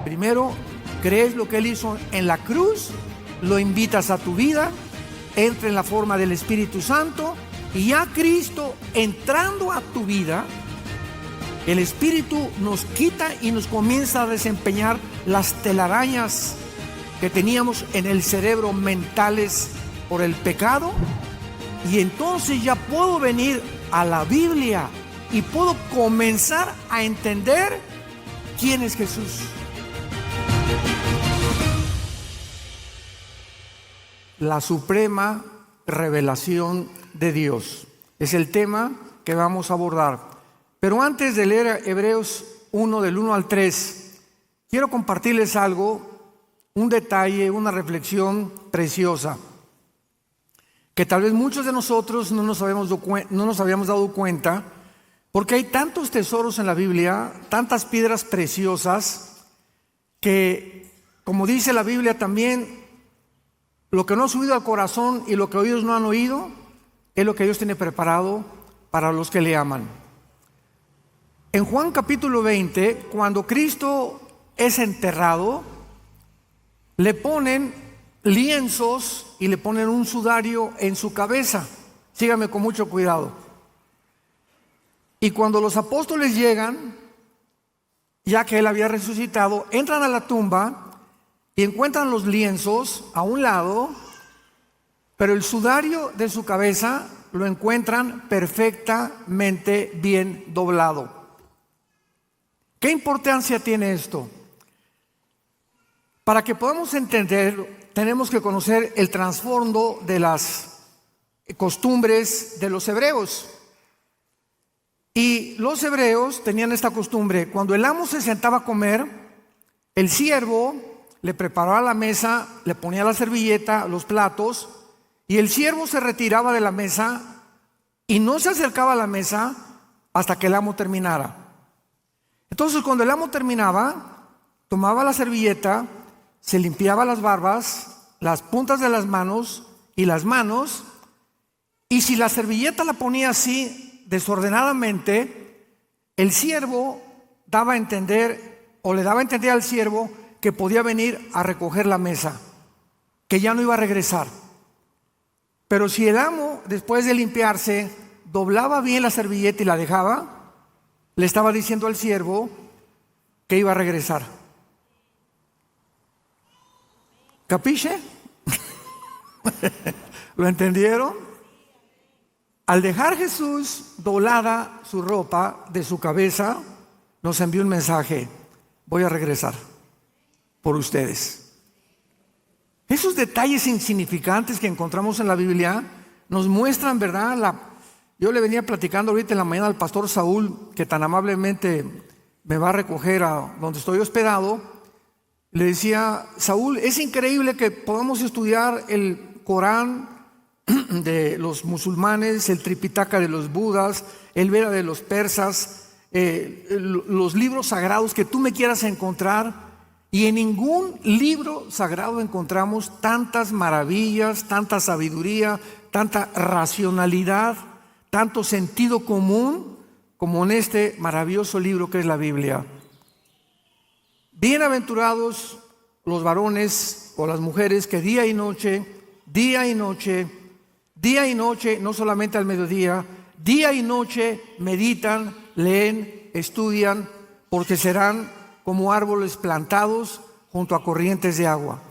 Primero, crees lo que Él hizo en la cruz, lo invitas a tu vida, entra en la forma del Espíritu Santo, y ya Cristo entrando a tu vida, el Espíritu nos quita y nos comienza a desempeñar las telarañas que teníamos en el cerebro mentales por el pecado, y entonces ya puedo venir a la Biblia y puedo comenzar a entender quién es Jesús. La suprema revelación de Dios es el tema que vamos a abordar. Pero antes de leer Hebreos 1 del 1 al 3, quiero compartirles algo, un detalle, una reflexión preciosa, que tal vez muchos de nosotros no nos habíamos dado cuenta, porque hay tantos tesoros en la Biblia, tantas piedras preciosas, que, como dice la Biblia también, lo que no ha subido al corazón y lo que oídos no han oído, es lo que Dios tiene preparado para los que le aman. En Juan capítulo 20, cuando Cristo es enterrado, le ponen lienzos y le ponen un sudario en su cabeza. Síganme con mucho cuidado. Y cuando los apóstoles llegan, ya que Él había resucitado, entran a la tumba y encuentran los lienzos a un lado, pero el sudario de su cabeza lo encuentran perfectamente bien doblado. ¿Qué importancia tiene esto? Para que podamos entender, tenemos que conocer el trasfondo de las costumbres de los hebreos. Y los hebreos tenían esta costumbre: cuando el amo se sentaba a comer, el siervo le preparaba la mesa, le ponía la servilleta, los platos, y el siervo se retiraba de la mesa y no se acercaba a la mesa hasta que el amo terminara. Entonces, cuando el amo terminaba, tomaba la servilleta, se limpiaba las barbas, las puntas de las manos y las manos, y si la servilleta la ponía así desordenadamente, el siervo daba a entender, o le daba a entender al siervo, que podía venir a recoger la mesa, que ya no iba a regresar. Pero si el amo, después de limpiarse, doblaba bien la servilleta y la dejaba, le estaba diciendo al siervo que iba a regresar. ¿Capiche? ¿Lo entendieron? Al dejar Jesús doblada su ropa de su cabeza, nos envió un mensaje: voy a regresar por ustedes. Esos detalles insignificantes que encontramos en la Biblia nos muestran, ¿verdad? Yo le venía platicando ahorita en la mañana al pastor Saúl, que tan amablemente me va a recoger a donde estoy hospedado. Le decía: Saúl, es increíble que podamos estudiar el Corán de los musulmanes, el Tripitaka de los budas, el Veda de los persas, los libros sagrados que tú me quieras encontrar, y en ningún libro sagrado encontramos tantas maravillas, tanta sabiduría, tanta racionalidad, tanto sentido común como en este maravilloso libro que es la Biblia. Bienaventurados los varones o las mujeres que día y noche, no solamente al mediodía, día y noche meditan, leen, estudian, porque serán como árboles plantados junto a corrientes de agua,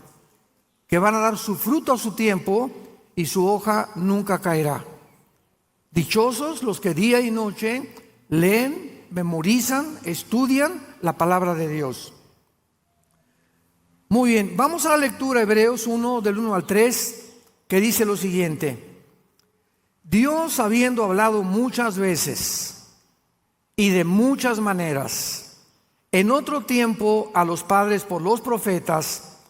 que van a dar su fruto a su tiempo y su hoja nunca caerá. Dichosos los que día y noche leen, memorizan, estudian la palabra de Dios. Muy bien, vamos a la lectura, Hebreos 1 del 1 al 3, que dice lo siguiente: Dios, habiendo hablado muchas veces y de muchas maneras en otro tiempo a los padres por los profetas,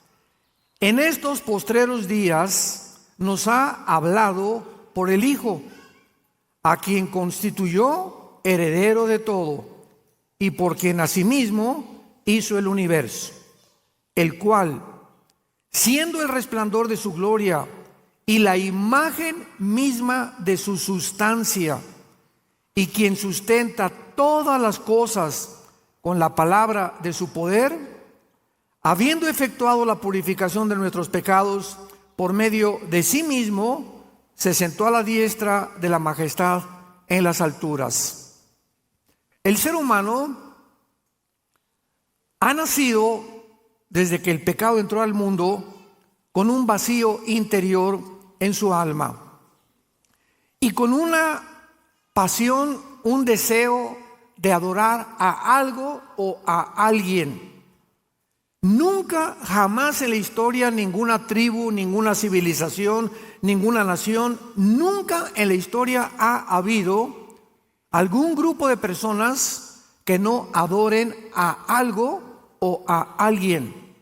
en estos postreros días nos ha hablado por el Hijo, a quien constituyó heredero de todo y por quien asimismo hizo el universo, el cual, siendo el resplandor de su gloria y la imagen misma de su sustancia, y quien sustenta todas las cosas con la palabra de su poder, habiendo efectuado la purificación de nuestros pecados por medio de sí mismo, se sentó a la diestra de la majestad en las alturas. El ser humano ha nacido, desde que el pecado entró al mundo, con un vacío interior en su alma y con una pasión, un deseo de adorar a algo o a alguien. Nunca, jamás en la historia, ninguna tribu, ninguna civilización, ninguna nación, nunca en la historia ha habido algún grupo de personas que no adoren a algo o a alguien.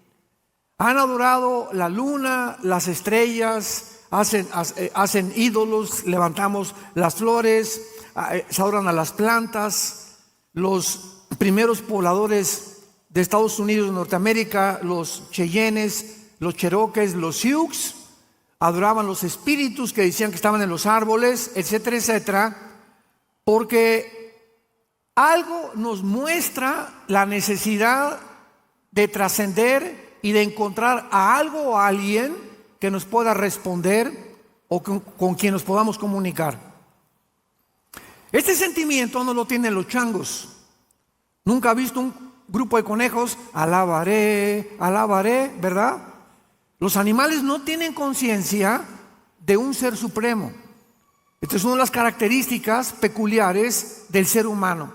Han adorado la luna, las estrellas, hacen ídolos, levantamos las flores, se adoran a las plantas. Los primeros pobladores de Estados Unidos, Norteamérica, los Cheyennes, los Cherokees, los Sioux, adoraban los espíritus que decían que estaban en los árboles, etcétera, etcétera, porque algo nos muestra la necesidad de trascender y de encontrar a algo o a alguien que nos pueda responder o con quien nos podamos comunicar. Este sentimiento no lo tienen los changos. Nunca ha visto un grupo de conejos, alabaré, alabaré, ¿verdad? Los animales no tienen conciencia de un ser supremo. Esta es una de las características peculiares del ser humano.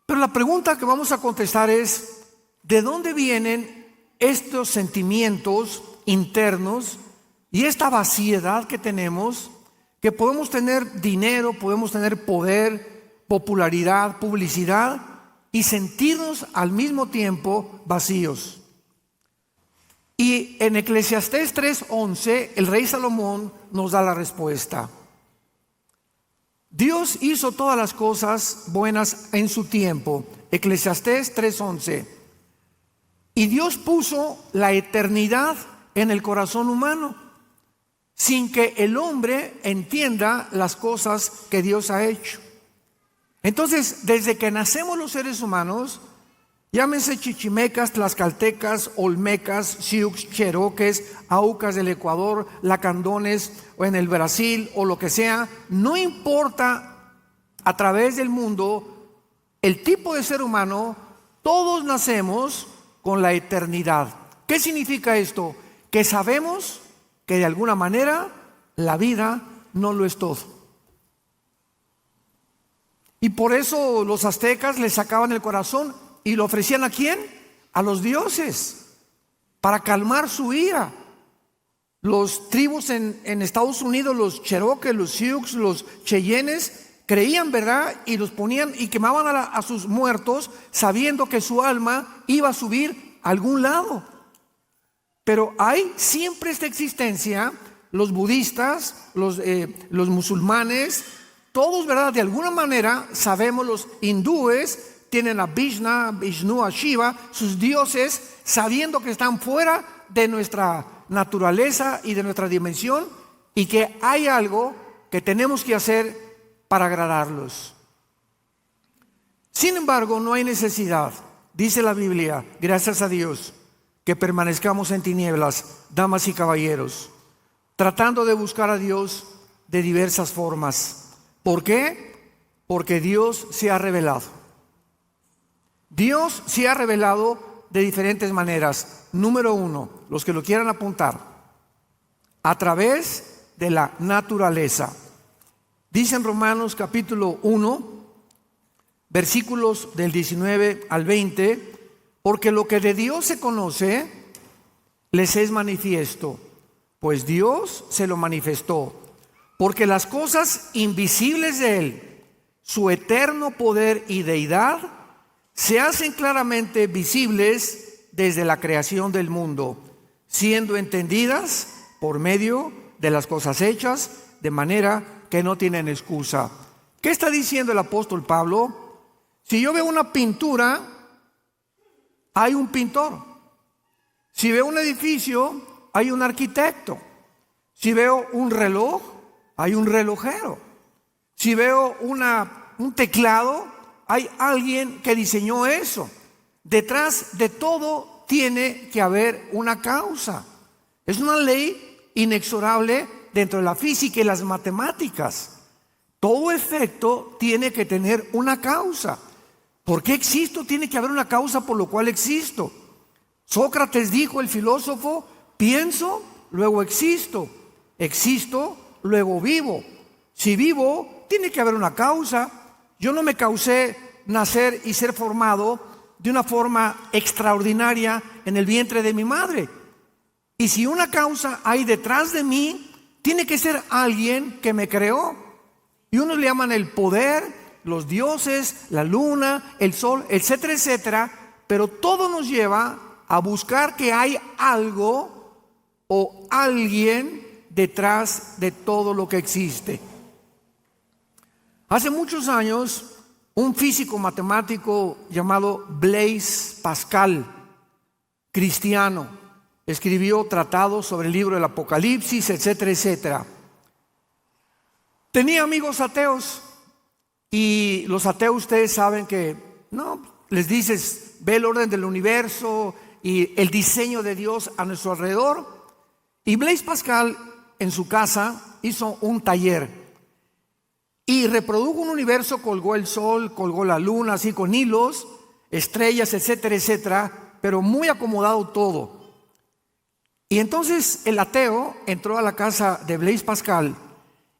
Pero la pregunta que vamos a contestar es, ¿de dónde vienen estos sentimientos internos y esta vaciedad que tenemos, que podemos tener dinero, podemos tener poder, popularidad, publicidad y sentirnos al mismo tiempo vacíos? Y en Eclesiastés 3:11 el rey Salomón nos da la respuesta. Dios hizo todas las cosas buenas en su tiempo. Eclesiastés 3:11. Y Dios puso la eternidad en el corazón humano, sin que el hombre entienda las cosas que Dios ha hecho. Entonces, desde que nacemos los seres humanos, llámense chichimecas, tlaxcaltecas, olmecas, sioux, cheroques, aucas del Ecuador, lacandones o en el Brasil o lo que sea, no importa a través del mundo el tipo de ser humano, todos nacemos con la eternidad. ¿Qué significa esto? Que sabemos que de alguna manera la vida no lo es todo. Y por eso los aztecas le sacaban el corazón y lo ofrecían ¿a quién? A los dioses, para calmar su ira. Los tribus en Estados Unidos, los Cherokee, los Sioux, los Cheyennes, creían, ¿verdad? Y los ponían y quemaban a sus muertos sabiendo que su alma iba a subir a algún lado. Pero hay siempre esta existencia, los budistas, los musulmanes, todos, ¿verdad? De alguna manera sabemos, los hindúes tienen a Vishnu, a Shiva, sus dioses, sabiendo que están fuera de nuestra naturaleza y de nuestra dimensión y que hay algo que tenemos que hacer para agradarlos. Sin embargo, no hay necesidad, dice la Biblia, gracias a Dios, que permanezcamos en tinieblas, damas y caballeros, tratando de buscar a Dios de diversas formas. ¿Por qué? Porque Dios se ha revelado. Dios se ha revelado de diferentes maneras. Número uno, los que lo quieran apuntar, a través de la naturaleza. Dice en Romanos capítulo 1, versículos del 19 al 20, porque lo que de Dios se conoce les es manifiesto, pues Dios se lo manifestó, porque las cosas invisibles de Él, su eterno poder y deidad, se hacen claramente visibles desde la creación del mundo, siendo entendidas por medio de las cosas hechas, de manera que no tienen excusa. ¿Qué está diciendo el apóstol Pablo? Si yo veo una pintura, hay un pintor. Si veo un edificio, hay un arquitecto. Si veo un reloj, hay un relojero. Si veo un teclado, hay alguien que diseñó eso. Detrás de todo tiene que haber una causa. Es una ley inexorable dentro de la física y las matemáticas. Todo efecto tiene que tener una causa. ¿Por qué existo? Tiene que haber una causa por lo cual existo. Sócrates dijo, el filósofo, pienso, luego existo. Existo, luego vivo. Si vivo, tiene que haber una causa. Yo no me causé nacer y ser formado de una forma extraordinaria en el vientre de mi madre. Y si una causa hay detrás de mí, tiene que ser alguien que me creó. Y unos le llaman el poder, los dioses, la luna, el sol, etcétera, etcétera. Pero todo nos lleva a buscar que hay algo o alguien detrás de todo lo que existe. Hace muchos años, un físico matemático llamado Blaise Pascal, cristiano, escribió tratados sobre el libro del Apocalipsis, etcétera, etcétera. Tenía amigos ateos y los ateos, ustedes saben que, no, les dices, ve el orden del universo y el diseño de Dios a nuestro alrededor. Y Blaise Pascal en su casa hizo un taller y reprodujo un universo, colgó el sol, colgó la luna, así con hilos, estrellas, etcétera, etcétera, pero muy acomodado todo. Y entonces el ateo entró a la casa de Blaise Pascal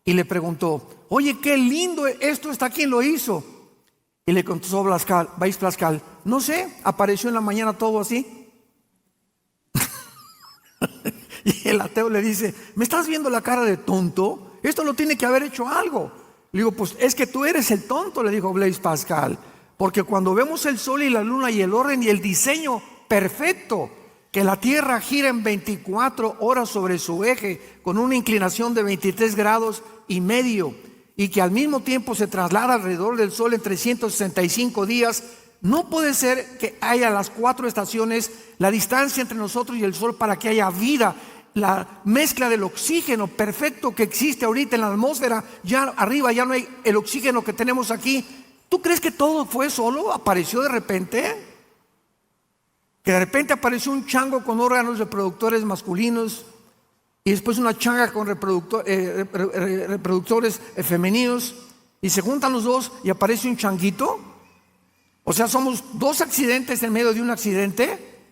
y le preguntó, oye, qué lindo esto está, ¿quién lo hizo? Y le contestó Blaise Pascal, no sé, apareció en la mañana todo así. Y el ateo le dice, ¿me estás viendo la cara de tonto? Esto lo tiene que haber hecho algo. Le digo, pues es que tú eres el tonto, le dijo Blaise Pascal, porque cuando vemos el sol y la luna y el orden y el diseño perfecto, que la Tierra gira en 24 horas sobre su eje con una inclinación de 23 grados y medio y que al mismo tiempo se traslada alrededor del sol en 365 días, no puede ser que haya las 4 estaciones, la distancia entre nosotros y el sol para que haya vida. La mezcla del oxígeno perfecto que existe ahorita en la atmósfera, ya arriba ya no hay el oxígeno que tenemos aquí. ¿Tú crees que todo fue solo? ¿Apareció de repente? Que de repente apareció un chango con órganos reproductores masculinos y después una changa con reproductores femeninos y se juntan los dos y aparece un changuito. O sea, somos 2 accidentes en medio de un accidente.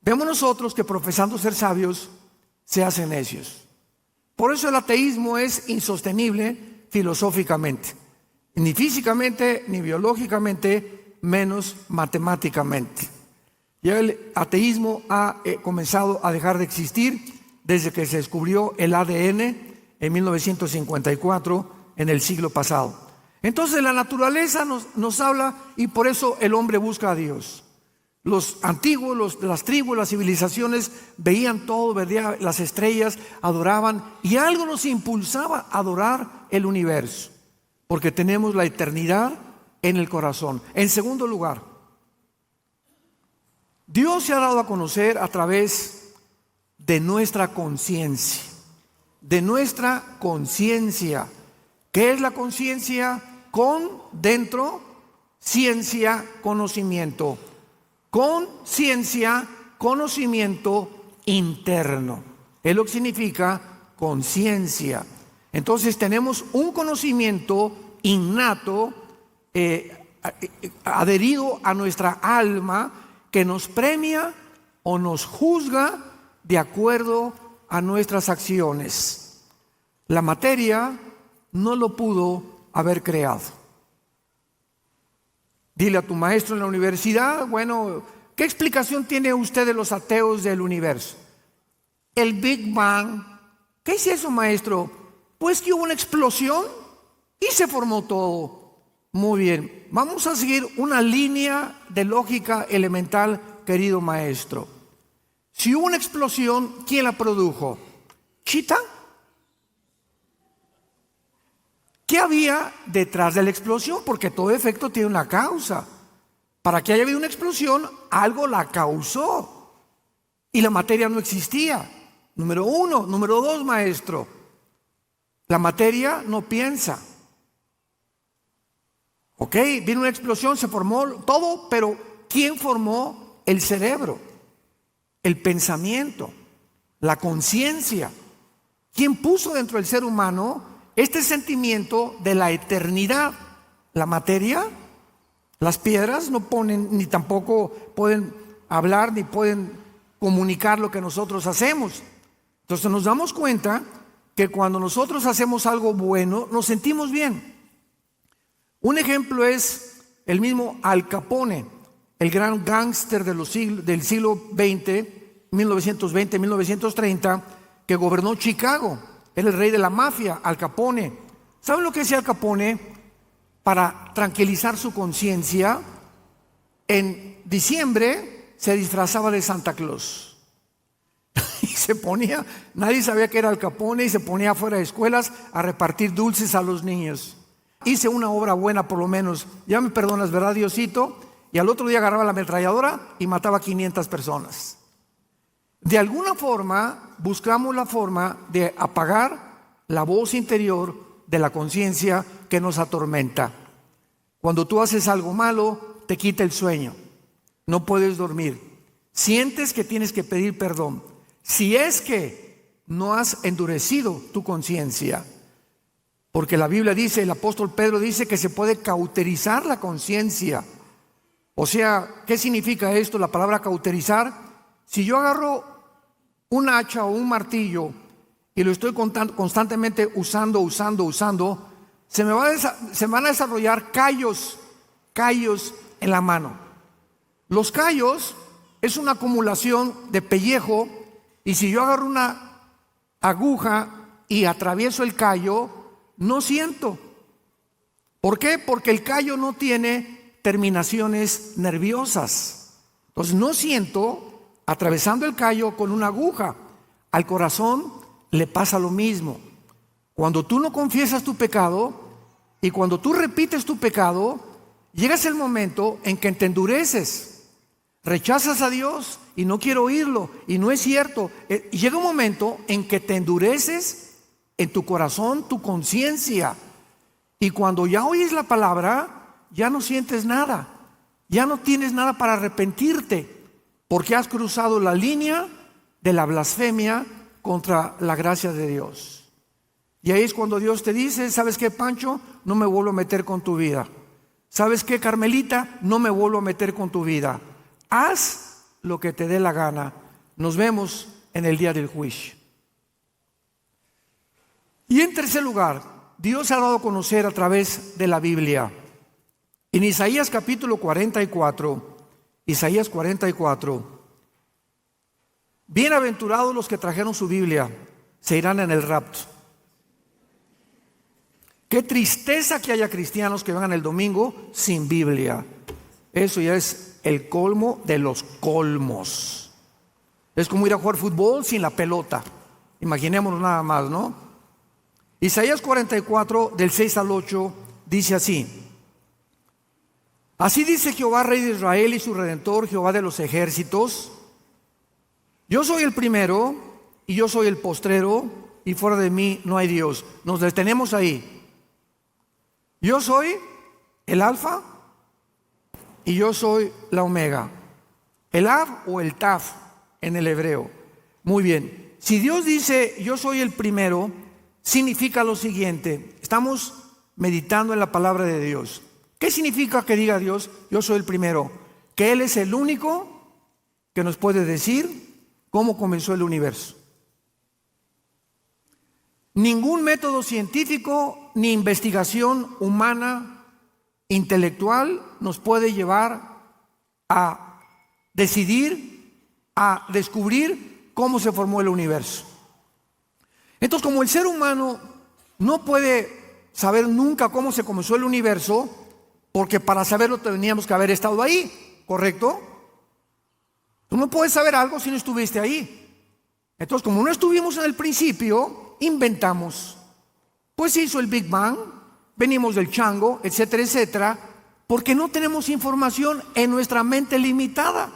Vemos nosotros que profesando ser sabios se hacen necios. Por eso el ateísmo es insostenible filosóficamente, ni físicamente, ni biológicamente, menos matemáticamente. Ya el ateísmo ha comenzado a dejar de existir desde que se descubrió el ADN en 1954, en el siglo pasado. Entonces la naturaleza nos habla y por eso el hombre busca a Dios. Los antiguos, las tribus, las civilizaciones veían todo, veían las estrellas, adoraban y algo nos impulsaba a adorar el universo, porque tenemos la eternidad en el corazón. En segundo lugar, Dios se ha dado a conocer a través de nuestra conciencia, de nuestra conciencia. ¿Qué es la conciencia? Con, dentro, ciencia, conocimiento. Conciencia, conocimiento interno. Es lo que significa conciencia. Entonces tenemos un conocimiento innato, adherido a nuestra alma, que nos premia o nos juzga de acuerdo a nuestras acciones. La materia no lo pudo haber creado. Dile a tu maestro en la universidad, bueno, ¿qué explicación tiene usted de los ateos del universo? El Big Bang. ¿Qué es eso, maestro? Pues que hubo una explosión y se formó todo. Muy bien, vamos a seguir una línea de lógica elemental, querido maestro. Si hubo una explosión, ¿quién la produjo? ¿Chita? ¿Qué había detrás de la explosión? Porque todo efecto tiene una causa. Para que haya habido una explosión, algo la causó. Y la materia no existía. Número 1. Número 2, maestro. La materia no piensa. Ok, vino una explosión, se formó todo, pero ¿quién formó el cerebro? el pensamiento, la conciencia. ¿Quién puso dentro del ser humano este sentimiento de la eternidad? La materia, las piedras no ponen, ni tampoco pueden hablar, ni pueden comunicar lo que nosotros hacemos. Entonces nos damos cuenta que cuando nosotros hacemos algo bueno, nos sentimos bien. Un ejemplo es el mismo Al Capone, el gran gángster del siglo XX, 1920-1930, que gobernó Chicago. Era el rey de la mafia, Al Capone. ¿Saben lo que hacía Al Capone para tranquilizar su conciencia? En diciembre se disfrazaba de Santa Claus. Y se ponía, nadie sabía que era Al Capone, y se ponía afuera de escuelas a repartir dulces a los niños. Hice una obra buena por lo menos. Ya me perdonas, ¿verdad, Diosito? Y al otro día agarraba la ametralladora y mataba a 500 personas. De alguna forma buscamos la forma de apagar la voz interior de la conciencia que nos atormenta. Cuando tú haces algo malo, te quita el sueño, no puedes dormir, sientes que tienes que pedir perdón. Si es que no has endurecido tu conciencia, porque la Biblia dice, el apóstol Pedro dice que se puede cauterizar la conciencia. O sea, ¿qué significa esto? La palabra cauterizar. Si yo agarro un hacha o un martillo y lo estoy constantemente usando, se van a desarrollar callos en la mano. Los callos es una acumulación de pellejo, y si yo agarro una aguja y atravieso el callo, no siento. ¿Por qué? Porque el callo no tiene terminaciones nerviosas. Entonces no siento atravesando el callo con una aguja. Al corazón le pasa lo mismo. Cuando tú no confiesas tu pecado y cuando tú repites tu pecado, llegas el momento en que te endureces. Rechazas a Dios y no quiero oírlo, y no es cierto. Y llega un momento en que te endureces en tu corazón, tu conciencia. Y cuando ya oyes la palabra, ya no sientes nada. Ya no tienes nada para arrepentirte, porque has cruzado la línea de la blasfemia contra la gracia de Dios. Y ahí es cuando Dios te dice, ¿sabes qué, Pancho? No me vuelvo a meter con tu vida. ¿Sabes qué, Carmelita? No me vuelvo a meter con tu vida. Haz lo que te dé la gana. Nos vemos en el día del juicio. Y en tercer lugar, Dios ha dado a conocer a través de la Biblia. En Isaías capítulo 44, Isaías 44, bienaventurados los que trajeron su Biblia, se irán en el rapto. Qué tristeza que haya cristianos que vengan el domingo sin Biblia. Eso ya es el colmo de los colmos. Es como ir a jugar fútbol sin la pelota. Imaginémonos nada más, ¿no? Isaías 44, del 6 al 8, dice así: así dice Jehová, Rey de Israel y su Redentor, Jehová de los ejércitos: yo soy el primero y yo soy el postrero, y fuera de mí no hay Dios. Nos detenemos ahí. Yo soy el Alfa y yo soy la Omega. El Av o el Taf en el hebreo. Muy bien. Si Dios dice yo soy el primero, significa lo siguiente. Estamos meditando en la palabra de Dios. ¿Qué significa que diga Dios yo soy el primero? Que Él es el único que nos puede decir cómo comenzó el universo. Ningún método científico ni investigación humana, intelectual, nos puede llevar a decidir, a descubrir cómo se formó el universo. Entonces, como el ser humano no puede saber nunca cómo se comenzó el universo, porque para saberlo teníamos que haber estado ahí, ¿correcto? Tú no puedes saber algo si no estuviste ahí. Entonces, como no estuvimos en el principio, inventamos. Pues se hizo el Big Bang, venimos del chango, etcétera, etcétera, porque no tenemos información en nuestra mente limitada.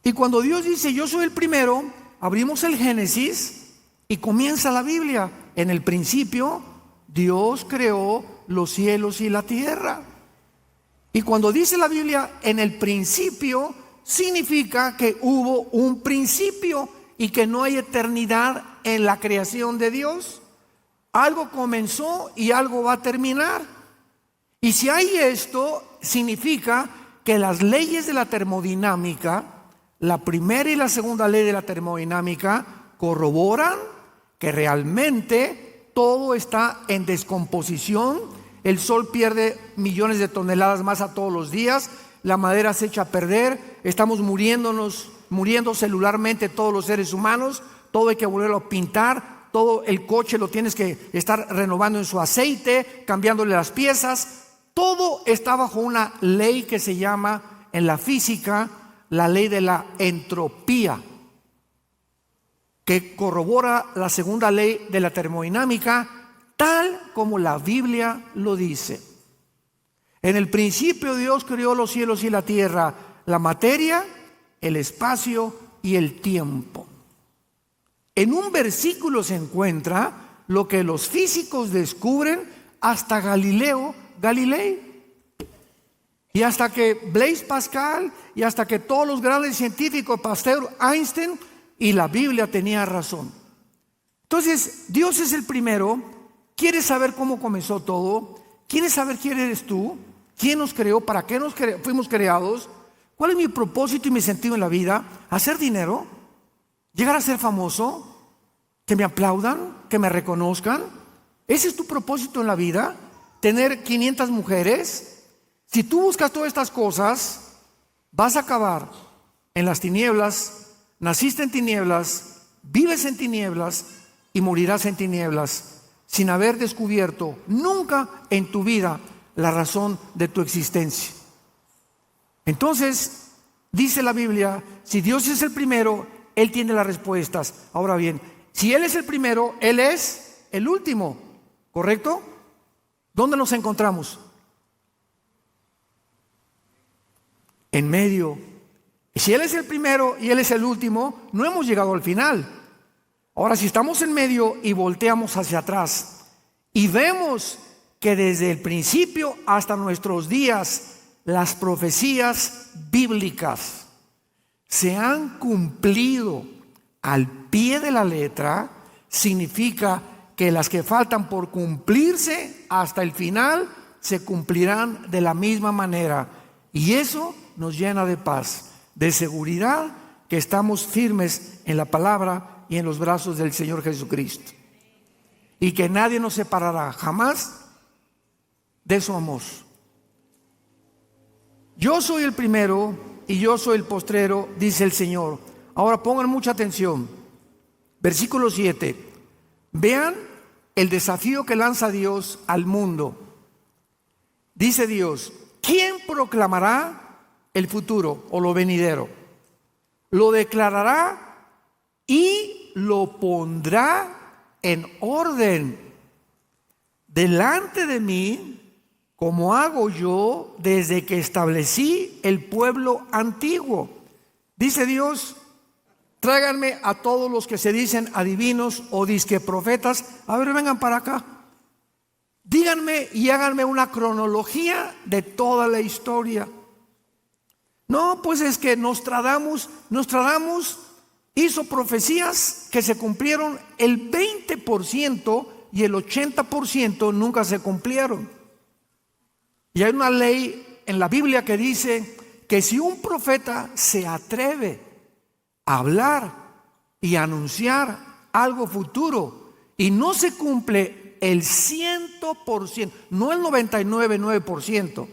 Y cuando Dios dice yo soy el primero, abrimos el Génesis y comienza la Biblia. En el principio, Dios creó los cielos y la tierra. Y cuando dice la Biblia en el principio, significa que hubo un principio y que no hay eternidad en la creación de Dios. Algo comenzó y algo va a terminar. Y si hay esto, significa que las leyes de la termodinámica, la primera y la segunda ley de la termodinámica, corroboran que realmente todo está en descomposición. El sol pierde millones de toneladas más a todos los días, la madera se echa a perder, estamos muriendo celularmente todos los seres humanos, todo hay que volverlo a pintar, todo el coche lo tienes que estar renovando en su aceite, cambiándole las piezas. Todo está bajo una ley que se llama en la física la ley de la entropía, que corrobora la segunda ley de la termodinámica, tal como la Biblia lo dice. En el principio Dios creó los cielos y la tierra, la materia, el espacio y el tiempo. En un versículo se encuentra lo que los físicos descubren hasta Galileo Galilei, y hasta que Blaise Pascal, y hasta que todos los grandes científicos, Pasteur, Einstein, y la Biblia tenía razón. Entonces, Dios es el primero. ¿Quieres saber cómo comenzó todo? ¿Quieres saber quién eres tú? ¿Quién nos creó? ¿Para qué fuimos creados? ¿Cuál es mi propósito y mi sentido en la vida? ¿Hacer dinero? ¿Llegar a ser famoso? ¿Que me aplaudan? ¿Que me reconozcan? ¿Ese es tu propósito en la vida? ¿Tener 500 mujeres? Si tú buscas todas estas cosas, vas a acabar en las tinieblas. Naciste en tinieblas, vives en tinieblas y morirás en tinieblas, sin haber descubierto nunca en tu vida la razón de tu existencia. Entonces, dice la Biblia, si Dios es el primero, Él tiene las respuestas. Ahora bien, si Él es el primero, Él es el último, ¿correcto? ¿Dónde nos encontramos? En medio. Si Él es el primero y Él es el último, no hemos llegado al final. Ahora, si estamos en medio y volteamos hacia atrás y vemos que desde el principio hasta nuestros días las profecías bíblicas se han cumplido al pie de la letra, significa que las que faltan por cumplirse hasta el final se cumplirán de la misma manera. Y eso nos llena de paz, de seguridad, que estamos firmes en la palabra y en los brazos del Señor Jesucristo. Y que nadie nos separará jamás de su amor. Yo soy el primero y yo soy el postrero, dice el Señor. Ahora pongan mucha atención. Versículo 7. Vean el desafío que lanza Dios al mundo. Dice Dios: ¿quién proclamará el futuro o lo venidero? Lo declarará y lo pondrá en orden delante de mí, como hago yo desde que establecí el pueblo antiguo. Dice Dios: tráiganme a todos los que se dicen adivinos o disque profetas. A ver, vengan para acá. Díganme y háganme una cronología de toda la historia. No, pues es que Nostradamus hizo profecías que se cumplieron el 20% y el 80% nunca se cumplieron. Y hay una ley en la Biblia que dice que si un profeta se atreve a hablar y a anunciar algo futuro y no se cumple el 100%, no el 99,9%,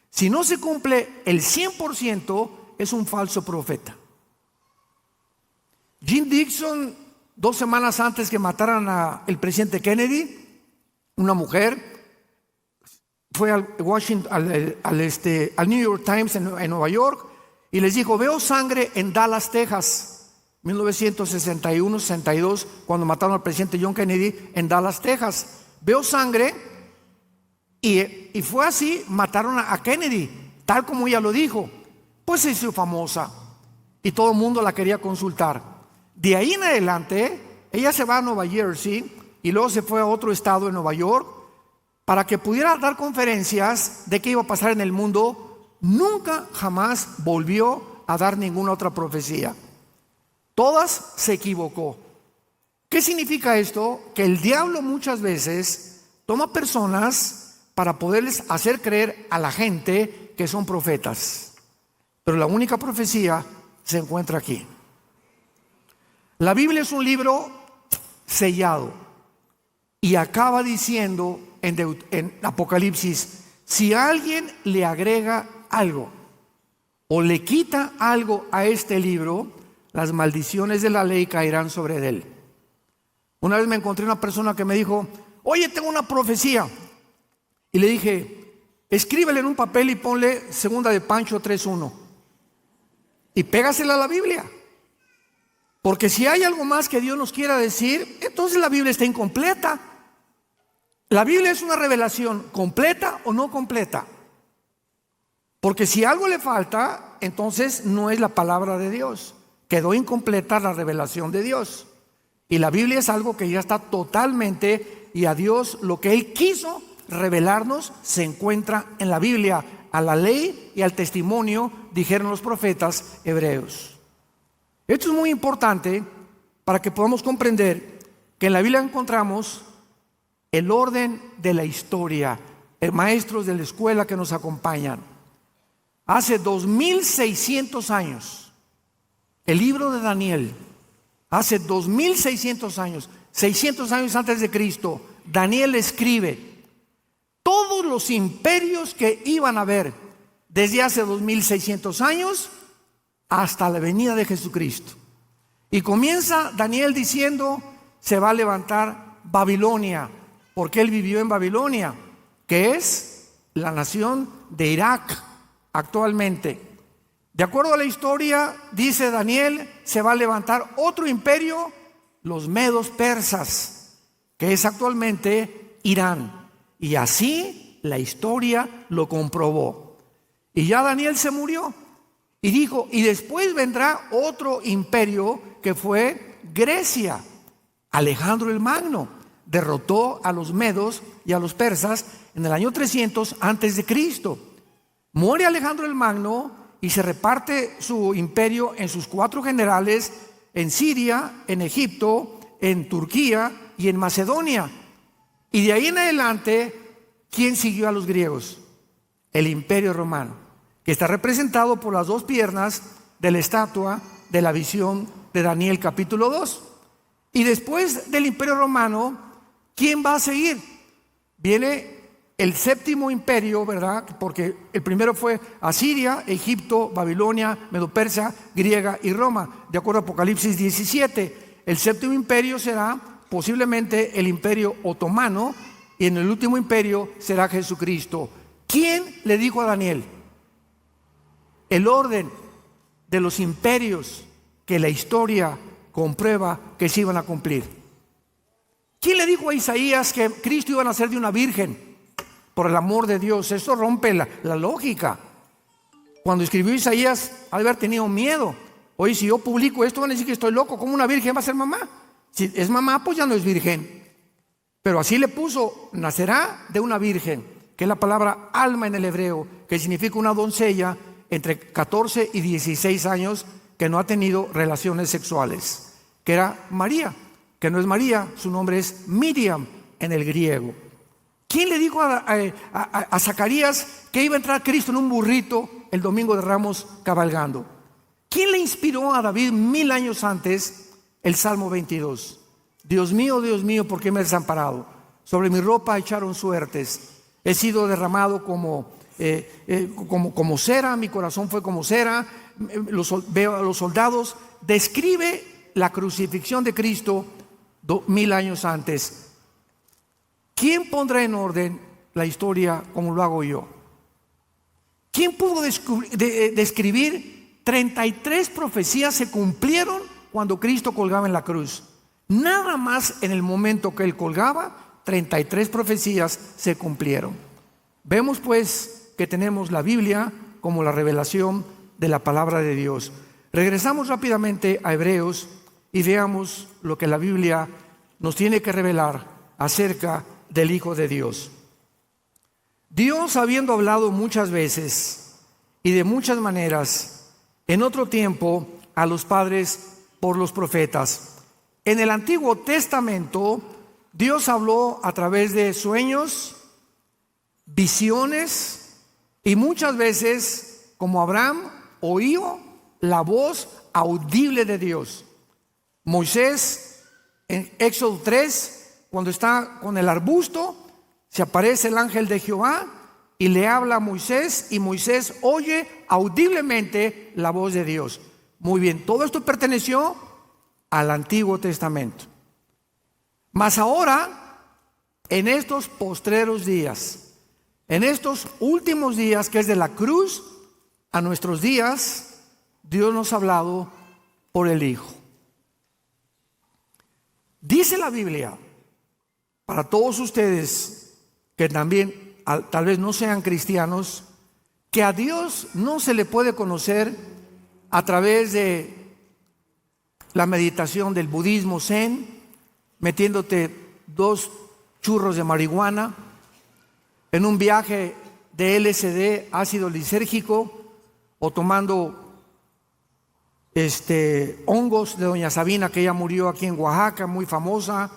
si no se cumple el 100%, es un falso profeta. Jim Dixon, 2 semanas antes que mataran al presidente Kennedy, una mujer fue al New York Times en Nueva York y les dijo: veo sangre en Dallas, Texas, 1961-62, cuando mataron al presidente John Kennedy en Dallas, Texas. Veo sangre y fue así, mataron a Kennedy, tal como ella lo dijo. Pues se hizo famosa y todo el mundo la quería consultar. De ahí en adelante, ella se va a Nueva Jersey y luego se fue a otro estado en Nueva York para que pudiera dar conferencias de qué iba a pasar en el mundo. Nunca jamás volvió a dar ninguna otra profecía. Todas se equivocó. ¿Qué significa esto? Que el diablo muchas veces toma personas para poderles hacer creer a la gente que son profetas. Pero la única profecía se encuentra aquí. La Biblia es un libro sellado y acaba diciendo en Apocalipsis: si alguien le agrega algo o le quita algo a este libro, las maldiciones de la ley caerán sobre él. Una vez me encontré una persona que me dijo: oye, tengo una profecía. Y le dije: escríbele en un papel y ponle 2 de Pancho 3:1 y pégasela a la Biblia. Porque si hay algo más que Dios nos quiera decir, entonces la Biblia está incompleta. La Biblia es una revelación completa o no completa. Porque si algo le falta, entonces no es la palabra de Dios. Quedó incompleta la revelación de Dios. Y la Biblia es algo que ya está totalmente, y a Dios lo que Él quiso revelarnos se encuentra en la Biblia. A la ley y al testimonio, dijeron los profetas hebreos. Esto es muy importante para que podamos comprender que en la Biblia encontramos el orden de la historia. Maestros de la escuela que nos acompañan. Hace 2600 años, el libro de Daniel, hace 2600 años, 600 años antes de Cristo, Daniel escribe todos los imperios que iban a haber desde hace 2600 años hasta la venida de Jesucristo. Y comienza Daniel diciendo: se va a levantar Babilonia, porque él vivió en Babilonia, que es la nación de Irak actualmente. De acuerdo a la historia, dice Daniel, se va a levantar otro imperio, los medos persas, que es actualmente Irán. Y así la historia lo comprobó. Y ya Daniel se murió. Y dijo: y después vendrá otro imperio, que fue Grecia. Alejandro el Magno derrotó a los medos y a los persas en el año 300 antes de Cristo. Muere Alejandro el Magno y se reparte su imperio en sus 4 generales, en Siria, en Egipto, en Turquía y en Macedonia. Y de ahí en adelante, ¿quién siguió a los griegos? El Imperio Romano, que está representado por las 2 piernas de la estatua de la visión de Daniel capítulo 2. Y después del Imperio Romano, ¿quién va a seguir? Viene el 7º imperio, ¿verdad? Porque el primero fue Asiria, Egipto, Babilonia, Medo-Persia, Griega y Roma, de acuerdo a Apocalipsis 17. El 7º imperio será posiblemente el Imperio Otomano, y en el último imperio será Jesucristo. ¿Quién le dijo a Daniel el orden de los imperios que la historia comprueba que se iban a cumplir? ¿Quién le dijo a Isaías que Cristo iba a nacer de una virgen? Por el amor de Dios, eso rompe la lógica. Cuando escribió Isaías, al haber tenido miedo. Oye, si yo publico esto, van a decir que estoy loco. ¿Cómo una virgen va a ser mamá? Si es mamá, pues ya no es virgen. Pero así le puso: nacerá de una virgen, que es la palabra alma en el hebreo, que significa una doncella entre 14 y 16 años que no ha tenido relaciones sexuales, que era María, que no es María, su nombre es Miriam en el griego. ¿Quién le dijo a Zacarías que iba a entrar Cristo en un burrito el domingo de Ramos cabalgando? ¿Quién le inspiró a David 1000 años antes el Salmo 22? Dios mío, ¿por qué me has desamparado? Sobre mi ropa echaron suertes. He sido derramado como cera, mi corazón fue como cera. Veo a los soldados. Describe la crucifixión de Cristo 1000 años antes. ¿Quién pondrá en orden la historia como lo hago yo? ¿Quién pudo describir 33 profecías se cumplieron cuando Cristo colgaba en la cruz? Nada más en el momento que Él colgaba, 33 profecías se cumplieron. Vemos pues que tenemos la Biblia como la revelación de la palabra de Dios. Regresamos rápidamente a Hebreos y veamos lo que la Biblia nos tiene que revelar acerca del Hijo de Dios. Dios, habiendo hablado muchas veces y de muchas maneras en otro tiempo a los padres por los profetas. En el Antiguo Testamento, Dios habló a través de sueños, visiones, y muchas veces, como Abraham, oyó la voz audible de Dios. Moisés, en Éxodo 3, cuando está con el arbusto, se aparece el ángel de Jehová y le habla a Moisés, y Moisés oye audiblemente la voz de Dios. Muy bien, todo esto perteneció al Antiguo Testamento. Mas ahora, en estos postreros días, en estos últimos días, que es de la cruz a nuestros días, Dios nos ha hablado por el Hijo. Dice la Biblia, para todos ustedes que también tal vez no sean cristianos, que a Dios no se le puede conocer a través de la meditación del budismo zen, metiéndote 2 churros de marihuana, en un viaje de LSD, ácido lisérgico, o tomando hongos de doña Sabina, que ella murió aquí en Oaxaca, muy famosa,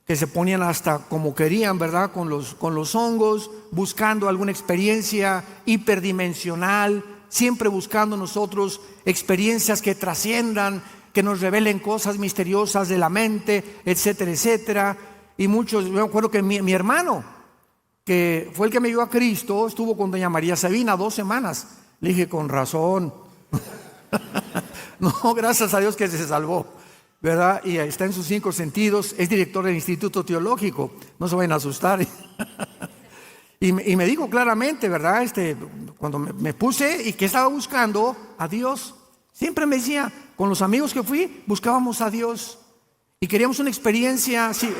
que se ponían hasta como querían, ¿verdad? Con los hongos, buscando alguna experiencia hiperdimensional, siempre buscando nosotros experiencias que trasciendan, que nos revelen cosas misteriosas de la mente, etcétera, etcétera. Y muchos, yo me acuerdo que mi hermano, que fue el que me dio a Cristo, estuvo con doña María Sabina 2 semanas. Le dije, con razón. No, gracias a Dios que se salvó, ¿verdad? Y está en sus 5 sentidos, es director del Instituto Teológico, no se vayan a asustar. Y me dijo claramente, ¿verdad? Cuando me puse y que estaba buscando a Dios, siempre me decía, con los amigos que fui, buscábamos a Dios y queríamos una experiencia así,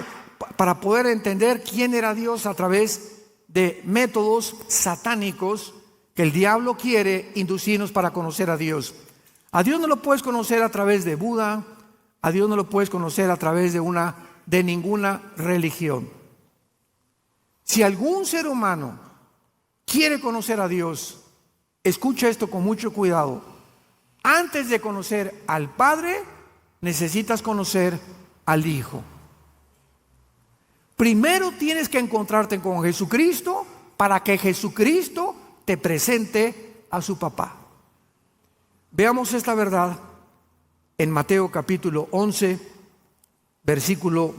para poder entender quién era Dios a través de métodos satánicos que el diablo quiere inducirnos para conocer a Dios. A Dios no lo puedes conocer a través de Buda, a Dios no lo puedes conocer a través de ninguna religión. Si algún ser humano quiere conocer a Dios, escucha esto con mucho cuidado. Antes de conocer al Padre, necesitas conocer al Hijo. Primero tienes que encontrarte con Jesucristo para que Jesucristo te presente a su papá. Veamos esta verdad en Mateo capítulo 11, versículo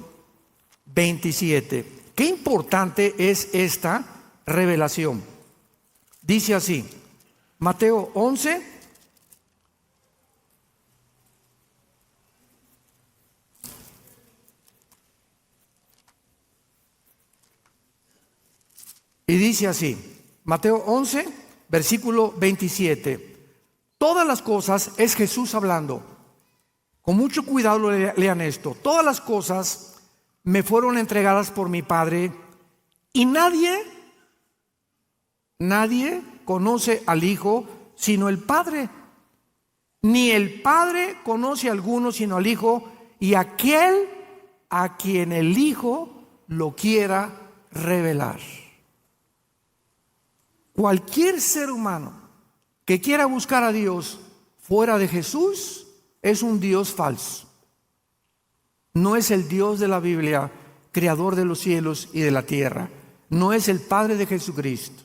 27. Qué importante es esta revelación. Dice así, Mateo 11, y dice así, Mateo 11, versículo 27. Todas las cosas, es Jesús hablando, con mucho cuidado lean esto, todas las cosas me fueron entregadas por mi Padre, y nadie conoce al Hijo sino el Padre, ni el Padre conoce a alguno sino al Hijo, y aquel a quien el Hijo lo quiera revelar. Cualquier ser humano que quiera buscar a Dios fuera de Jesús es un Dios falso. No es el Dios de la Biblia, creador de los cielos y de la tierra. No es el Padre de Jesucristo.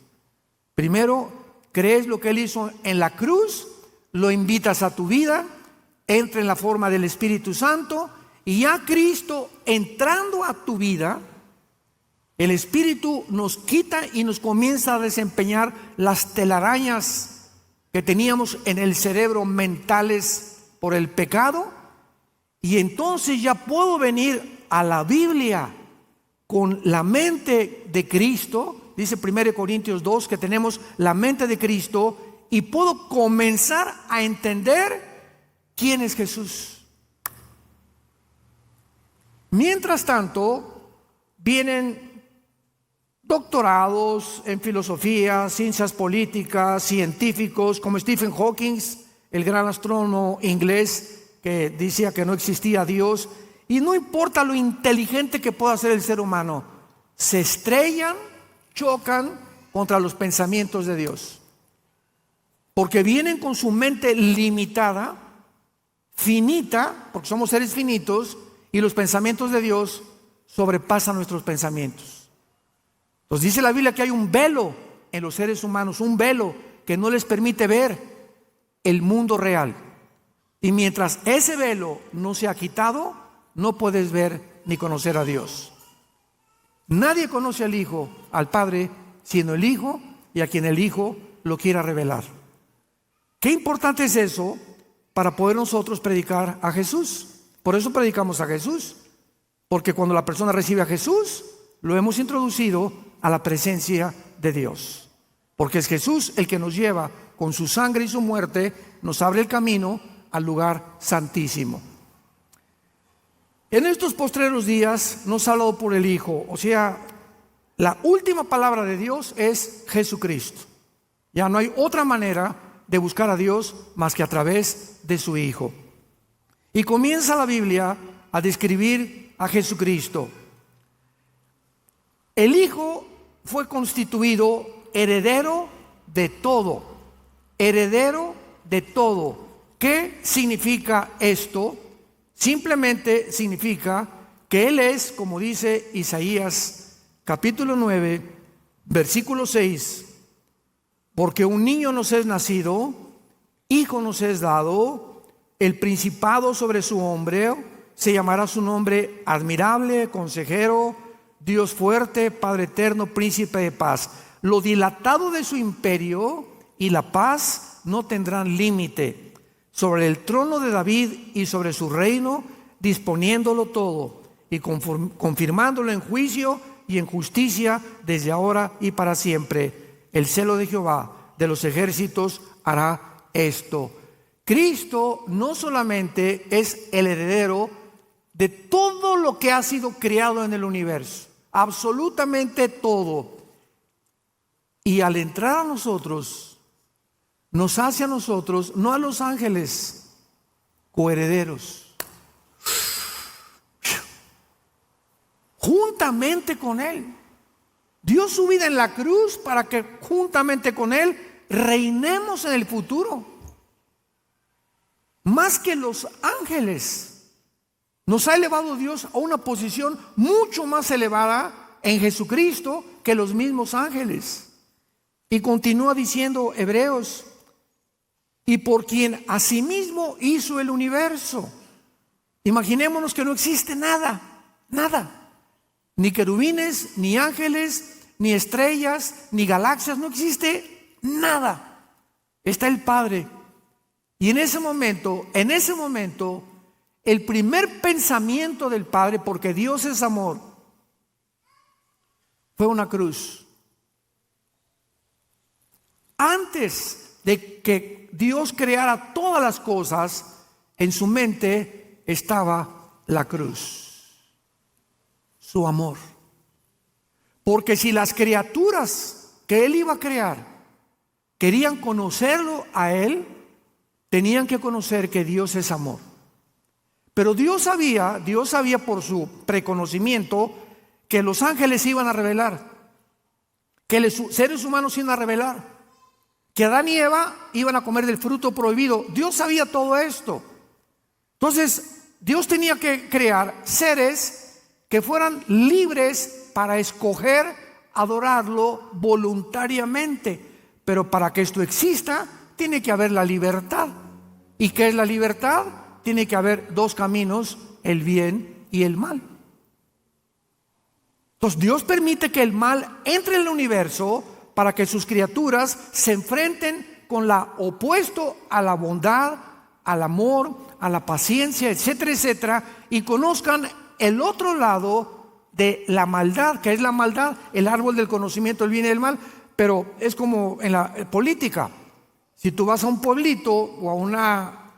Primero, crees lo que Él hizo en la cruz, lo invitas a tu vida, entra en la forma del Espíritu Santo, y ya Cristo entrando a tu vida, el Espíritu nos quita y nos comienza a desempeñar las telarañas que teníamos en el cerebro mentales por el pecado, y entonces ya puedo venir a la Biblia con la mente de Cristo. Dice 1 Corintios 2 que tenemos la mente de Cristo, y puedo comenzar a entender quién es Jesús. Mientras tanto, vienen doctorados en filosofía, ciencias políticas, científicos como Stephen Hawking, el gran astrónomo inglés que decía que no existía Dios, y no importa lo inteligente que pueda ser el ser humano, se estrellan, chocan contra los pensamientos de Dios. porque vienen con su mente limitada, finita, porque somos seres finitos, y los pensamientos de Dios sobrepasan nuestros pensamientos. Entonces dice la Biblia que hay un velo en los seres humanos, un velo que no les permite ver el mundo real. Y mientras ese velo no se ha quitado, no puedes ver ni conocer a Dios. Nadie conoce al Hijo, al Padre, sino el Hijo y a quien el Hijo lo quiera revelar. Qué importante es eso para poder nosotros predicar a Jesús. Por eso predicamos a Jesús, porque cuando la persona recibe a Jesús, lo hemos introducido a la presencia de Dios. Porque es Jesús el que nos lleva con su sangre y su muerte, nos abre el camino al lugar santísimo. En estos postreros días nos ha hablado por el Hijo, o sea, la última palabra de Dios es Jesucristo. Ya no hay otra manera de buscar a Dios más que a través de su Hijo. Y comienza la Biblia a describir a Jesucristo. El Hijo fue constituido heredero de todo. Heredero de todo. ¿Qué significa esto? Simplemente significa que Él es, como dice Isaías capítulo 9, versículo 6, porque un niño nos es nacido, hijo nos es dado, el principado sobre su hombro, se llamará su nombre admirable, consejero, Dios fuerte, Padre eterno, príncipe de paz. Lo dilatado de su imperio y la paz no tendrán límite. Sobre el trono de David y sobre su reino, disponiéndolo todo y confirmándolo en juicio y en justicia desde ahora y para siempre. El celo de Jehová de los ejércitos hará esto. Cristo no solamente es el heredero de todo lo que ha sido creado en el universo, absolutamente todo. Y al entrar a nosotros, nos hace a nosotros, no a los ángeles, coherederos, juntamente con Él. Dio su vida en la cruz para que juntamente con Él reinemos en el futuro. Más que los ángeles, nos ha elevado Dios a una posición mucho más elevada en Jesucristo que los mismos ángeles. Y continúa diciendo Hebreos, y por quien asimismo hizo el universo. Imaginémonos que no existe nada, nada. Ni querubines, ni ángeles, ni estrellas, ni galaxias, no existe nada. Está el Padre. Y en ese momento, el primer pensamiento del Padre, porque Dios es amor, fue una cruz. Antes de que Dios creara todas las cosas, en su mente estaba la cruz, su amor. Porque si las criaturas que Él iba a crear querían conocerlo a Él, tenían que conocer que Dios es amor. Pero Dios sabía por su preconocimiento que los ángeles iban a revelar, que los seres humanos iban a revelar, que Adán y Eva iban a comer del fruto prohibido. Dios sabía todo esto. Entonces, Dios tenía que crear seres que fueran libres para escoger adorarlo voluntariamente. Pero para que esto exista, tiene que haber la libertad. ¿Y qué es la libertad? Tiene que haber dos caminos, el bien y el mal. Entonces, Dios permite que el mal entre en el universo para que sus criaturas se enfrenten con la opuesto a la bondad, al amor, a la paciencia, etcétera, etcétera, y conozcan el otro lado de la maldad, que es la maldad, el árbol del conocimiento del bien y del mal. Pero es como en la política. Si tú vas a un pueblito o a una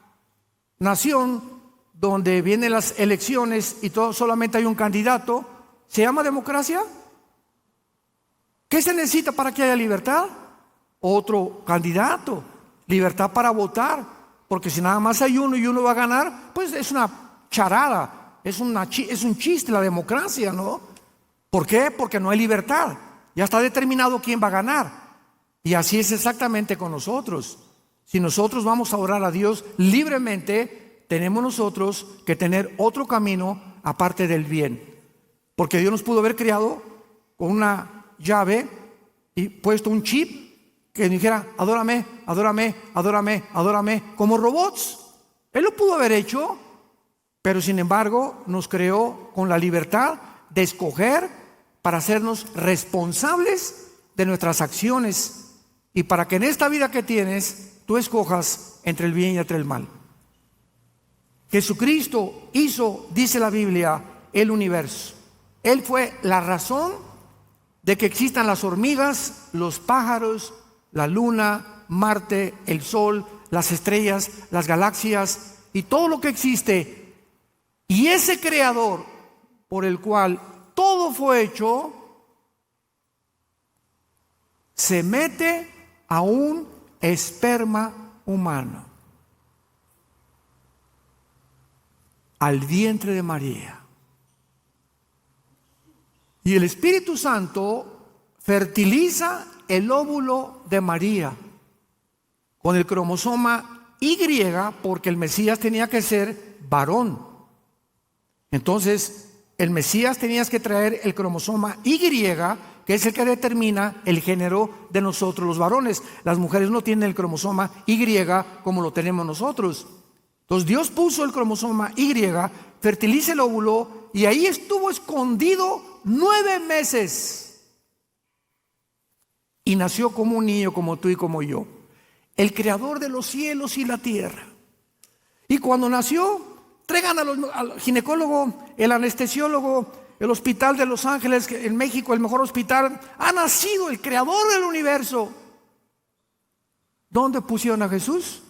nación donde vienen las elecciones y solamente hay un candidato, ¿se llama democracia? ¿Qué se necesita para que haya libertad? Otro candidato, libertad para votar, porque si nada más hay uno y uno va a ganar, pues es una charada, es un chiste la democracia, ¿no? ¿Por qué? Porque no hay libertad, ya está determinado quién va a ganar. Y así es exactamente con nosotros. Si nosotros vamos a orar a Dios libremente, tenemos nosotros que tener otro camino aparte del bien. Porque Dios nos pudo haber creado con una llave y puesto un chip que dijera: adórame, adórame, adórame, adórame, como robots. Él lo pudo haber hecho, pero sin embargo nos creó con la libertad de escoger para hacernos responsables de nuestras acciones y para que en esta vida que tienes tú escojas entre el bien y entre el mal. Jesucristo hizo, dice la Biblia, el universo. Él fue la razón de que existan las hormigas, los pájaros, la luna, Marte, el sol, las estrellas, las galaxias y todo lo que existe. Y ese creador por el cual todo fue hecho se mete a un esperma humano, al vientre de María. Y el Espíritu Santo fertiliza el óvulo de María con el cromosoma Y, porque el Mesías tenía que ser varón. Entonces, el Mesías tenía que traer el cromosoma Y, que es el que determina el género de nosotros los varones. Las mujeres no tienen el cromosoma Y como lo tenemos nosotros. Entonces Dios puso el cromosoma Y, fertiliza el óvulo y ahí estuvo escondido 9 meses. Y nació como un niño, como tú y como yo. El creador de los cielos y la tierra. Y cuando nació, traigan al ginecólogo, el anestesiólogo, el hospital de Los Ángeles, en México, el mejor hospital. Ha nacido el creador del universo. ¿Dónde pusieron a Jesús?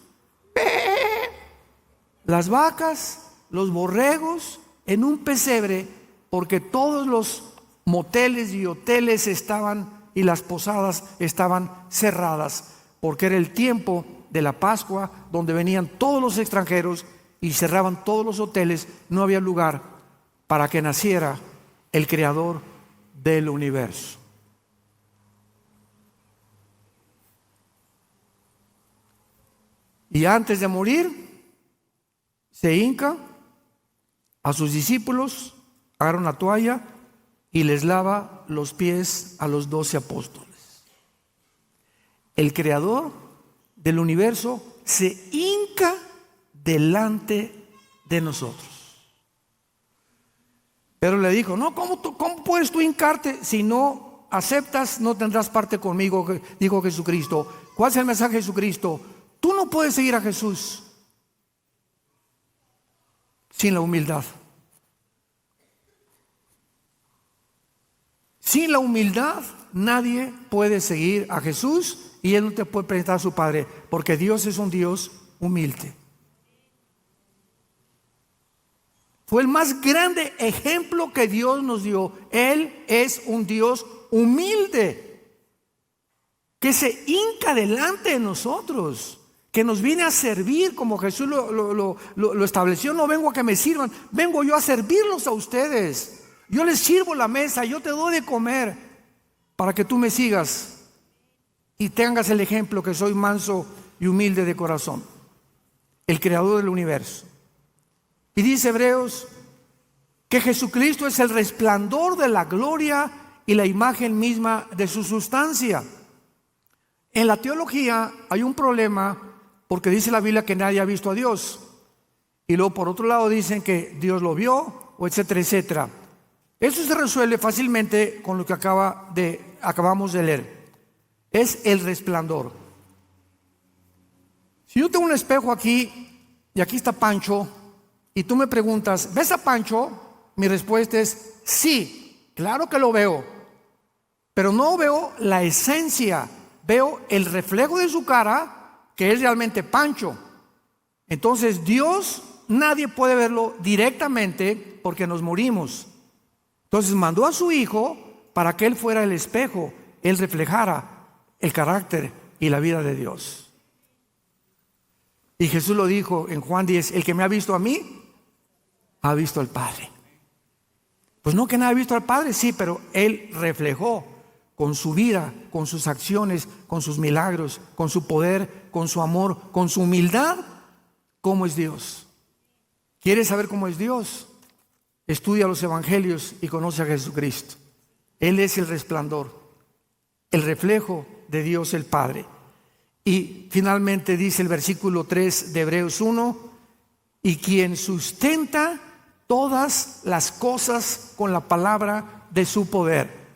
Las vacas, los borregos, en un pesebre, porque todos los moteles y hoteles y las posadas estaban cerradas, porque era el tiempo de la Pascua, donde venían todos los extranjeros y cerraban todos los hoteles. No había lugar para que naciera el creador del universo. Y antes de morir, se hinca a sus discípulos, agarra una toalla y les lava los pies a los 12 apóstoles. El creador del universo se hinca delante de nosotros. Pero le dijo: no, ¿cómo puedes tú hincarte? Si no aceptas, no tendrás parte conmigo, dijo Jesucristo. ¿Cuál es el mensaje de Jesucristo? Tú no puedes seguir a Jesús sin la humildad. Sin la humildad nadie puede seguir a Jesús y Él no te puede presentar a su Padre, porque Dios es un Dios humilde. Fue el más grande ejemplo que Dios nos dio. Él es un Dios humilde, que se hinca delante de nosotros, que nos viene a servir como Jesús lo estableció. No vengo a que me sirvan, vengo yo a servirlos a ustedes. Yo les sirvo la mesa, yo te doy de comer para que tú me sigas y tengas el ejemplo que soy manso y humilde de corazón. El creador del universo. Y dice Hebreos que Jesucristo es el resplandor de la gloria y la imagen misma de su sustancia. En la teología hay un problema, porque dice la Biblia que nadie ha visto a Dios. Y luego por otro lado dicen que Dios lo vio, o etcétera, etcétera. Eso se resuelve fácilmente con lo que acabamos de leer. Es el resplandor. Si yo tengo un espejo aquí y aquí está Pancho, y tú me preguntas: ¿ves a Pancho? Mi respuesta es sí, claro que lo veo, pero no veo la esencia, veo el reflejo de su cara, que es realmente Pancho. Entonces Dios, nadie puede verlo directamente porque nos morimos. Entonces mandó a su Hijo para que Él fuera el espejo, Él reflejara el carácter y la vida de Dios. Y Jesús lo dijo en Juan 10: el que me ha visto a mí, ha visto al Padre. Pues no que nadie ha visto al Padre, sí, pero Él reflejó con su vida, con sus acciones, con sus milagros, con su poder, con su amor, con su humildad, cómo es Dios. ¿Quieres saber cómo es Dios? Estudia los evangelios y conoce a Jesucristo. Él es el resplandor, el reflejo de Dios el Padre. Y finalmente dice el versículo 3 de Hebreos 1, y quien sustenta todas las cosas con la palabra de su poder.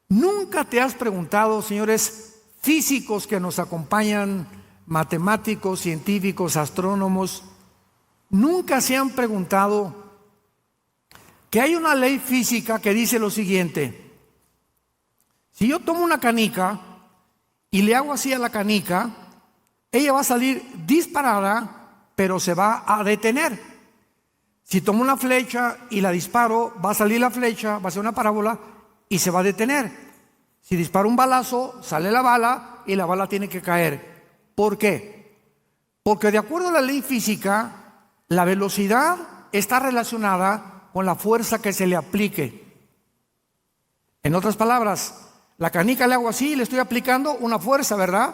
¿Nunca te has preguntado, señores físicos que nos acompañan, matemáticos, científicos, astrónomos, nunca se han preguntado que hay una ley física que dice lo siguiente? Si yo tomo una canica y le hago así a la canica, ella va a salir disparada, pero se va a detener. Si tomo una flecha y la disparo, va a salir la flecha, va a ser una parábola y se va a detener. Si disparo un balazo, sale la bala y la bala tiene que caer. ¿Por qué? Porque de acuerdo a la ley física, la velocidad está relacionada con la fuerza que se le aplique. En otras palabras, la canica le hago así y le estoy aplicando una fuerza, ¿verdad?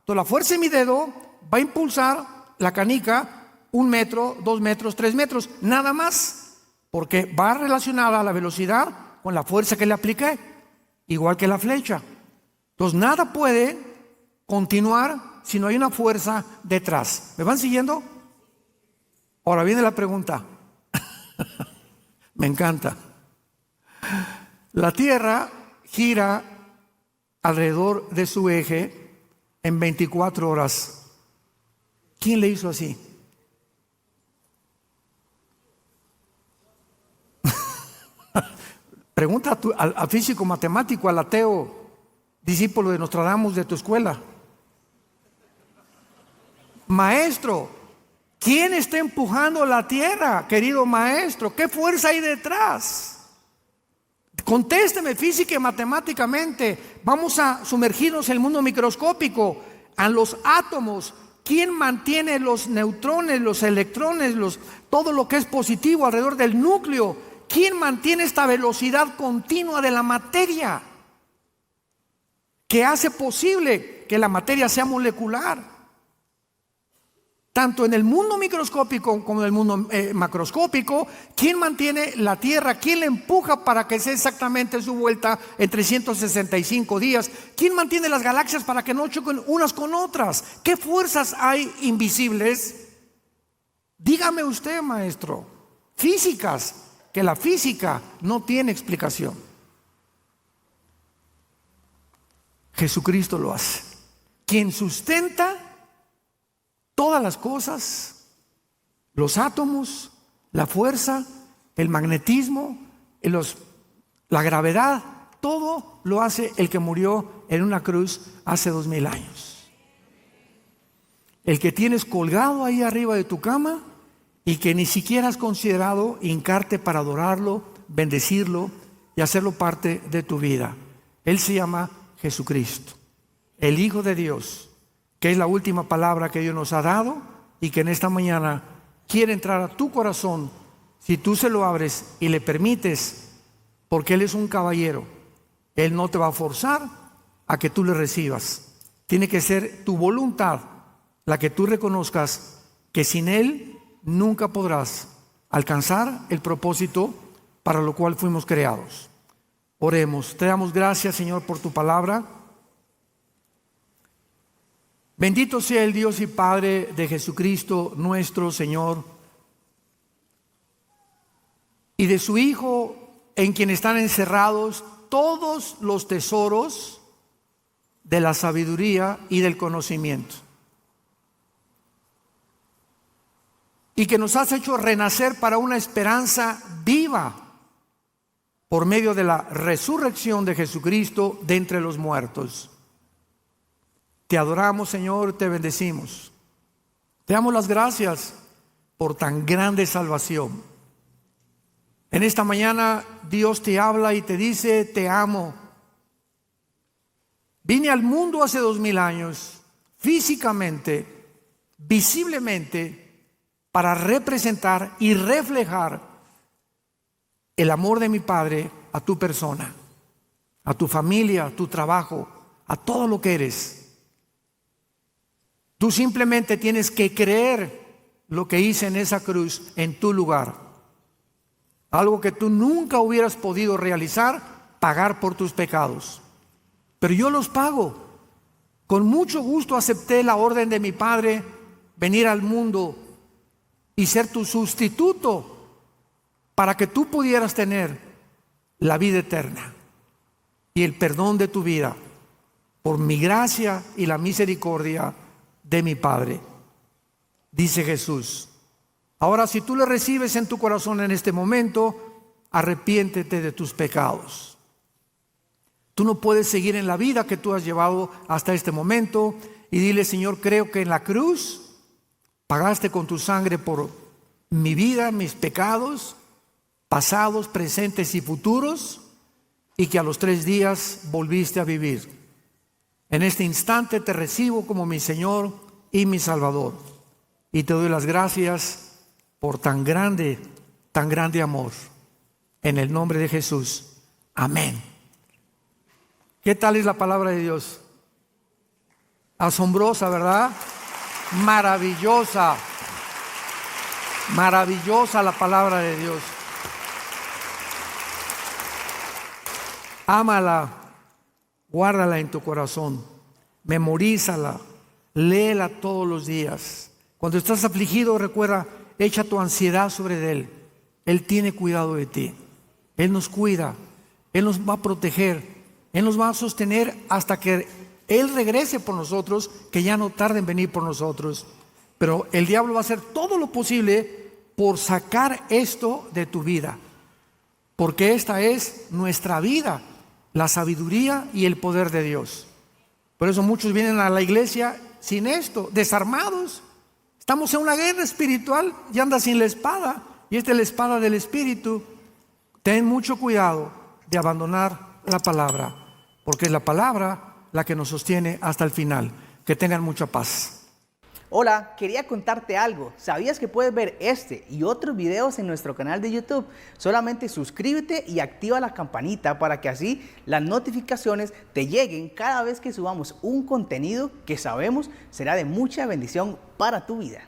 Entonces la fuerza en mi dedo va a impulsar la canica 1 metro, 2 metros, 3 metros, nada más, porque va relacionada a la velocidad con la fuerza que le apliqué, igual que la flecha. Entonces nada puede continuar si no hay una fuerza detrás. ¿Me van siguiendo? Ahora viene la pregunta. Me encanta. La Tierra gira alrededor de su eje en 24 horas. ¿Quién le hizo así? Pregunta al físico matemático, al ateo, discípulo de Nostradamus de tu escuela. Maestro, ¿quién está empujando la tierra, querido maestro? ¿Qué fuerza hay detrás? Contésteme física y matemáticamente. Vamos a sumergirnos en el mundo microscópico, a los átomos. ¿Quién mantiene los neutrones, los electrones, todo lo que es positivo alrededor del núcleo? ¿Quién mantiene esta velocidad continua de la materia que hace posible que la materia sea molecular? Tanto en el mundo microscópico como en el mundo macroscópico, ¿quién mantiene la Tierra? ¿Quién la empuja para que sea exactamente su vuelta en 365 días? ¿Quién mantiene las galaxias para que no choquen unas con otras? ¿Qué fuerzas hay invisibles? Dígame usted, maestro. Físicas, que la física no tiene explicación. Jesucristo lo hace. Quien sustenta todas las cosas, los átomos, la fuerza, el magnetismo, la gravedad, todo lo hace el que murió en una cruz hace 2000 años. El que tienes colgado ahí arriba de tu cama y que ni siquiera has considerado hincarte para adorarlo, bendecirlo y hacerlo parte de tu vida. Él se llama Jesucristo, el Hijo de Dios, que es la última palabra que Dios nos ha dado y que en esta mañana quiere entrar a tu corazón si tú se lo abres y le permites, porque Él es un caballero. Él no te va a forzar a que tú le recibas. Tiene que ser tu voluntad la que tú reconozcas que sin Él nunca podrás alcanzar el propósito para lo cual fuimos creados. Oremos. Te damos gracias, Señor, por tu palabra. Bendito sea el Dios y Padre de Jesucristo, nuestro Señor, y de su Hijo, en quien están encerrados todos los tesoros de la sabiduría y del conocimiento. Y que nos has hecho renacer para una esperanza viva por medio de la resurrección de Jesucristo de entre los muertos. Te adoramos, Señor, te bendecimos. Te damos las gracias por tan grande salvación. En esta mañana Dios te habla y te dice: te amo. Vine al mundo hace 2000 años, físicamente, visiblemente, para representar y reflejar el amor de mi Padre a tu persona, a tu familia, a tu trabajo, a todo lo que eres. Tú simplemente tienes que creer lo que hice en esa cruz en tu lugar. Algo que tú nunca hubieras podido realizar, pagar por tus pecados. Pero yo los pago. Con mucho gusto acepté la orden de mi Padre, venir al mundo y ser tu sustituto para que tú pudieras tener la vida eterna y el perdón de tu vida por mi gracia y la misericordia de mi Padre. Dice Jesús. Ahora, si tú le recibes en tu corazón en este momento, arrepiéntete de tus pecados. Tú no puedes seguir en la vida que tú has llevado hasta este momento y dile: Señor, creo que en la cruz pagaste con tu sangre por mi vida, mis pecados, pasados, presentes y futuros, y que a los 3 días volviste a vivir. En este instante te recibo como mi Señor y mi Salvador. Y te doy las gracias por tan grande amor. En el nombre de Jesús. Amén. ¿Qué tal es la palabra de Dios? Asombrosa, ¿verdad? Maravillosa. Maravillosa la palabra de Dios. Ámala, guárdala en tu corazón, memorízala, léela todos los días. Cuando estás afligido, recuerda, echa tu ansiedad sobre Él. Él tiene cuidado de ti. Él nos cuida, Él nos va a proteger, Él nos va a sostener hasta que Él regrese por nosotros, que ya no tarde en venir por nosotros. Pero el diablo va a hacer todo lo posible por sacar esto de tu vida, porque esta es nuestra vida, la sabiduría y el poder de Dios. Por eso muchos vienen a la iglesia sin esto, desarmados. Estamos en una guerra espiritual y andas sin la espada, y esta es la espada del Espíritu. Ten mucho cuidado de abandonar la palabra, porque es la palabra la que nos sostiene hasta el final. Que tengan mucha paz. Hola, quería contarte algo. ¿Sabías que puedes ver este y otros videos en nuestro canal de YouTube? Solamente suscríbete y activa la campanita para que así las notificaciones te lleguen cada vez que subamos un contenido que sabemos será de mucha bendición para tu vida.